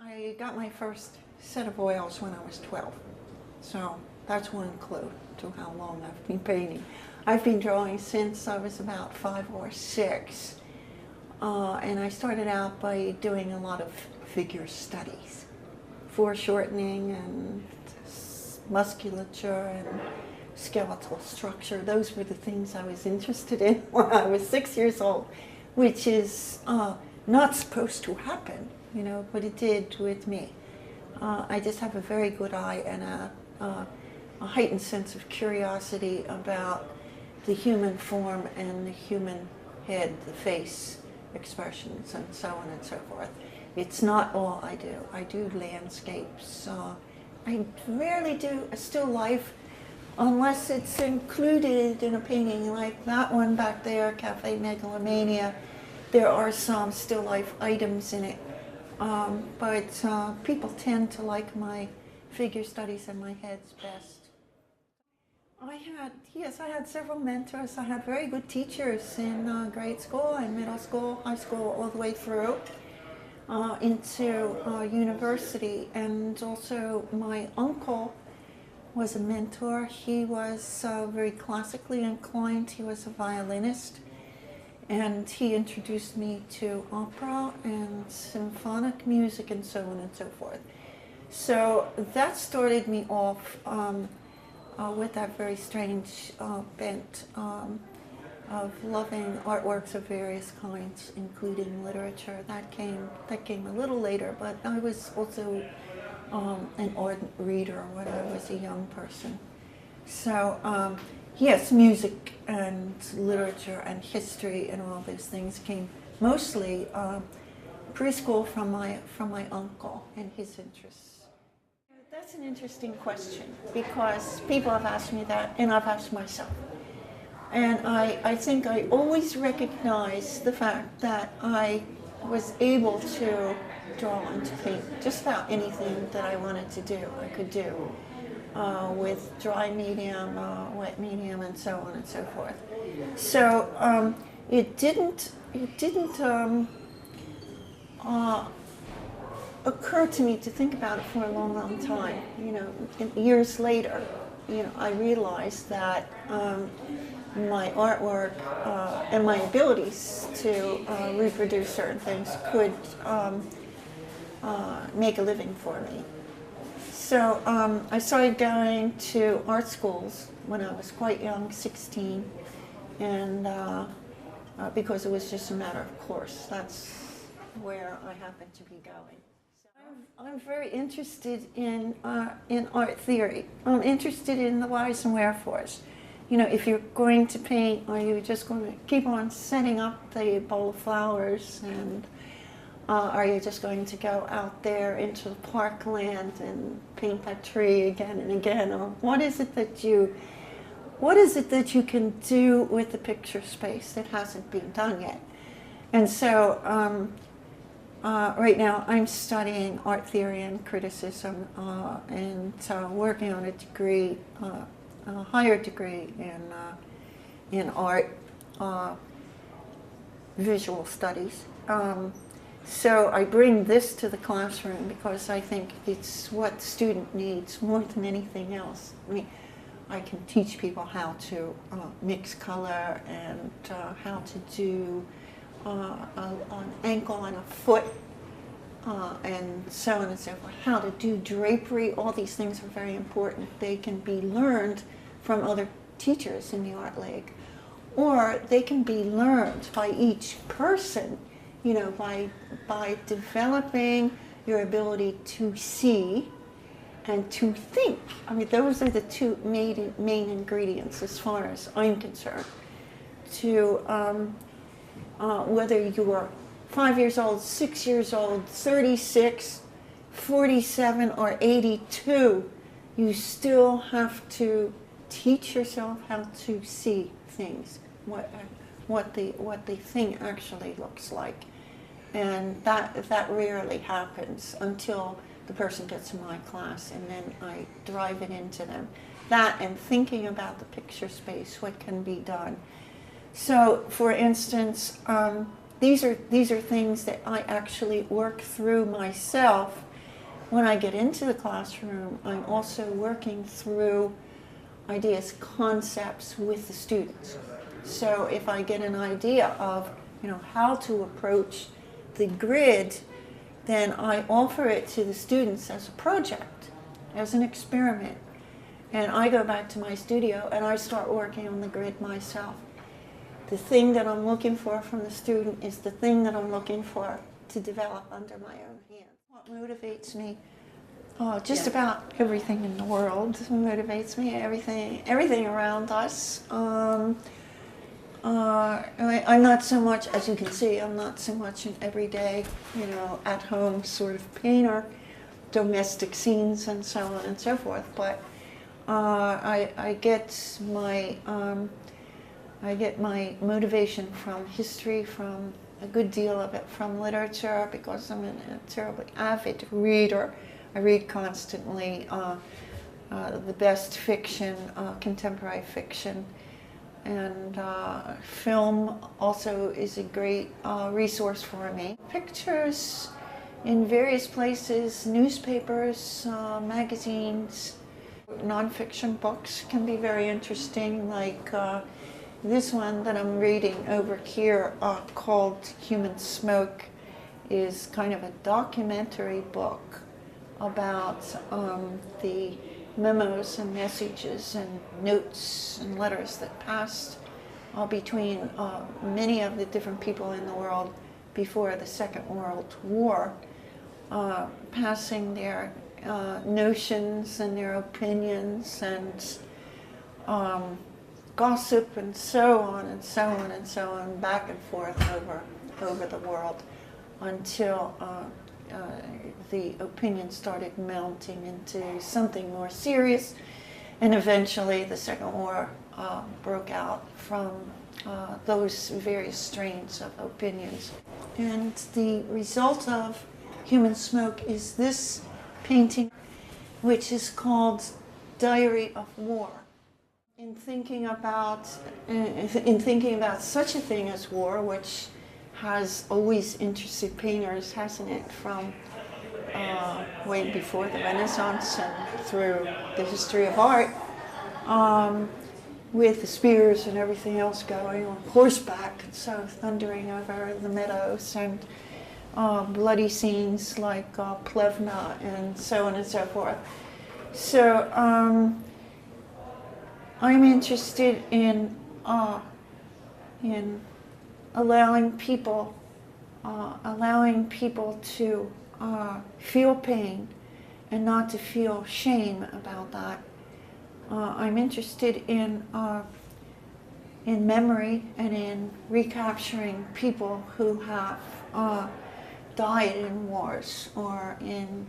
I got my first set of oils when I was 12, so that's one clue to how long I've been painting. I've been drawing since I was about 5 or 6, and I started out by doing a lot of figure studies, foreshortening and musculature and skeletal structure. Those were the things I was interested in when I was 6 years old, which is not supposed to happen, you know, but it did with me. I just have a very good eye and a heightened sense of curiosity about the human form and the human head, the face expressions, and so on and so forth. It's not all I do. I do landscapes. I rarely do a still life unless it's included in a painting like that one back there, Cafe Megalomania. There are some still life items in it, but people tend to like my figure studies and my heads best. I had several mentors. I had very good teachers in grade school and middle school, high school, all the way through into university. And also my uncle was a mentor. He was very classically inclined. He was a violinist. And he introduced me to opera and symphonic music and so on and so forth. So that started me off with that very strange bent of loving artworks of various kinds, including literature. That came a little later, but I was also an ardent reader when I was a young person. So yes, music and literature and history and all those things came mostly preschool from my uncle and his interests. That's an interesting question because people have asked me that and I've asked myself. And I think I always recognized the fact that I was able to draw and to paint just about anything that I wanted to do, I could do. With dry medium, wet medium, and so on and so forth. So it didn't occur to me to think about it for a long, long time. You know, years later, you know, I realized that my artwork and my abilities to reproduce certain things could make a living for me. So I started going to art schools when I was quite young, 16, and because it was just a matter of course. That's where I happened to be going. So I'm very interested in art theory. I'm interested in the whys and wherefores. You know, if you're going to paint, are you just going to keep on setting up the bowl of flowers, and are you just going to go out there into the parkland and paint that tree again and again? Or what is it that you can do with the picture space that hasn't been done yet? And so right now I'm studying art theory and criticism and working on a degree, a higher degree in art, visual studies. So I bring this to the classroom because I think it's what the student needs more than anything else. I mean, I can teach people how to mix color and how to do an ankle and a foot and so on and so forth. How to do drapery, all these things are very important. They can be learned from other teachers in the Art League, or they can be learned by each person. You know, by developing your ability to see and to think. I mean, those are the two main ingredients as far as I'm concerned. To whether you are 5 years old, 6 years old, 36, 47, or 82, you still have to teach yourself how to see things, what the thing actually looks like. And that rarely happens until the person gets in my class, and then I drive it into them. That and thinking about the picture space, what can be done. So, for instance, these are things that I actually work through myself. When I get into the classroom, I'm also working through ideas, concepts with the students. So if I get an idea of, how to approach the grid, then I offer it to the students as a project, as an experiment. And I go back to my studio and I start working on the grid myself. The thing that I'm looking for from the student is the thing that I'm looking for to develop under my own hand. What motivates me? Just about everything in the world motivates me. Everything around us. I'm not so much, as you can see, I'm not so much an everyday, at-home sort of painter, domestic scenes and so on and so forth. But I get my motivation from history, from a good deal of it from literature, because I'm a terribly avid reader. I read constantly the best fiction, contemporary fiction, and film also is a great resource for me. Pictures in various places, newspapers, magazines, nonfiction books can be very interesting, like this one that I'm reading over here called Human Smoke is kind of a documentary book about the memos and messages and notes and letters that passed between many of the different people in the world before the Second World War, passing their notions and their opinions and gossip and so on and so on and so on, back and forth over the world until the opinion started mounting into something more serious, and eventually the Second War broke out from those various strains of opinions. And the result of Human Smoke is this painting, which is called Diary of War. In thinking about such a thing as war, which has always interested painters, hasn't it, from way before the Renaissance and through the history of art, with the spears and everything else going on horseback and so thundering over the meadows, and bloody scenes like Plevna and so on and so forth. So I'm interested in allowing people to feel pain and not to feel shame about that. I'm interested in memory and in recapturing people who have died in wars or in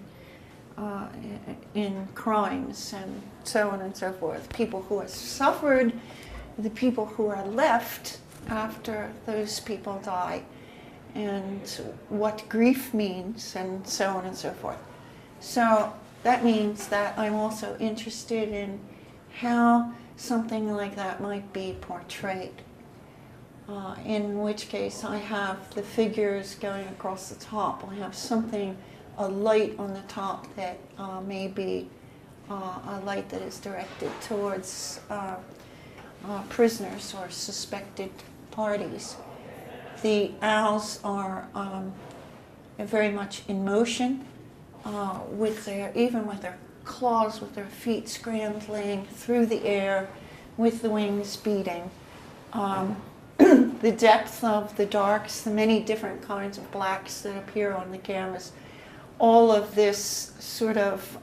crimes and so on and so forth. People who have suffered, the people who are left after those people die, and what grief means, and so on and so forth. So that means that I'm also interested in how something like that might be portrayed, in which case I have the figures going across the top. I have something, a light on the top that may be a light that is directed towards prisoners or suspected parties. The owls are very much in motion, even with their claws, with their feet scrambling through the air, with the wings beating. The depth of the darks, the many different kinds of blacks that appear on the canvas, all of this sort of